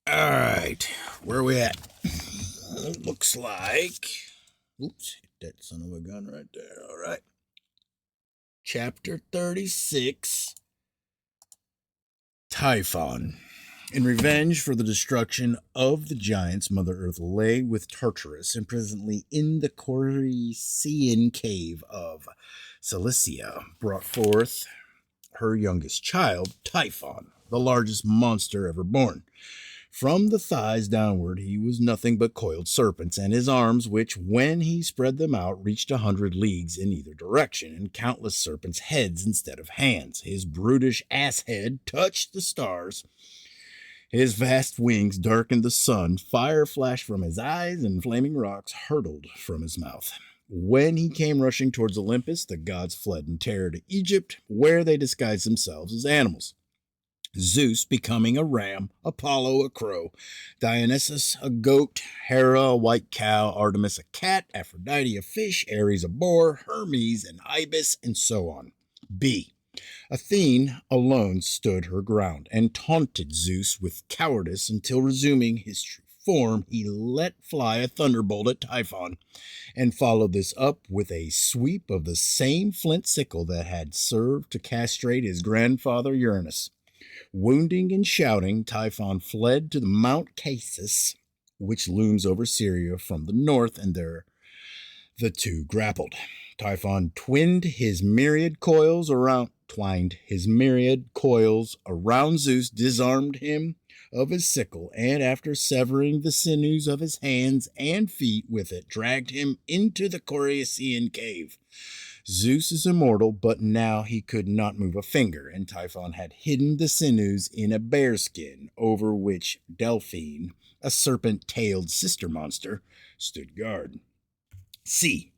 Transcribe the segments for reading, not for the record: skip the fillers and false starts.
Alright, where are we at? Looks like. Oops, hit that son of a gun right there. Alright. Chapter 36 Typhon. In revenge for the destruction of the giants, Mother Earth lay with Tartarus imprisonedly in the Corycian cave of Cilicia, brought forth her youngest child, Typhon, the largest monster ever born. From the thighs downward he was nothing but coiled serpents, and his arms, which, when he spread them out, reached 100 leagues in either direction, and countless serpents' heads instead of hands. His brutish ass head touched the stars. His vast wings darkened the sun. Fire flashed from his eyes, and flaming rocks hurtled from his mouth. When he came rushing towards Olympus, the gods fled in terror to Egypt, where they disguised themselves as animals. Zeus becoming a ram, Apollo a crow, Dionysus a goat, Hera a white cow, Artemis a cat, Aphrodite a fish, Ares a boar, Hermes an ibis, and so on. B. Athene alone stood her ground and taunted Zeus with cowardice until, resuming his true form, he let fly a thunderbolt at Typhon, and followed this up with a sweep of the same flint sickle that had served to castrate his grandfather Uranus. Wounding and shouting, Typhon fled to the Mount Casus, which looms over Syria from the north, and there the two grappled. Typhon twined his myriad coils around Zeus, disarmed him of his sickle, and after severing the sinews of his hands and feet with it, dragged him into the Corycian cave. Zeus is immortal, but now he could not move a finger, and Typhon had hidden the sinews in a bearskin, over which Delphine, a serpent-tailed sister monster, stood guard. C.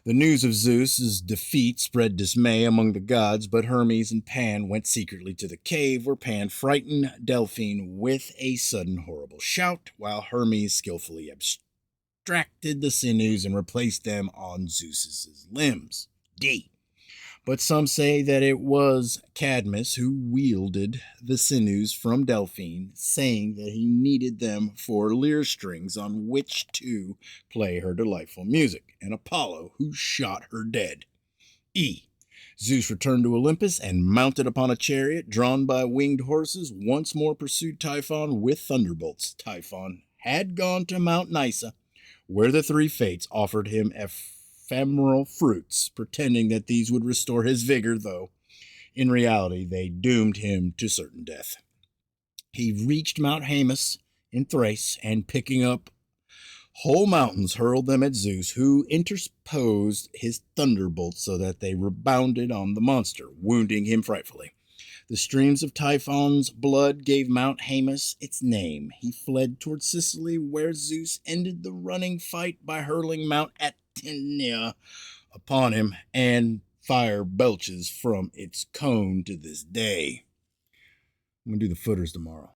The news of Zeus's defeat spread dismay among the gods, but Hermes and Pan went secretly to the cave, where Pan frightened Delphine with a sudden horrible shout, while Hermes skillfully abstracted the sinews and replaced them on Zeus's limbs. D. But some say that it was Cadmus who wielded the sinews from Delphine, saying that he needed them for lyre strings on which to play her delightful music, and Apollo who shot her dead. E. Zeus returned to Olympus and, mounted upon a chariot drawn by winged horses, once more pursued Typhon with thunderbolts. Typhon had gone to Mount Nysa, where the three fates offered him ephemeral fruits, pretending that these would restore his vigor, though in reality they doomed him to certain death. He reached Mount Haemus in Thrace, and picking up whole mountains, hurled them at Zeus, who interposed his thunderbolts so that they rebounded on the monster, wounding him frightfully. The streams of Typhon's blood gave Mount Haemus its name. He fled toward Sicily, where Zeus ended the running fight by hurling Mount Aetna upon him, and fire belches from its cone to this day. I'm going to do the footers tomorrow.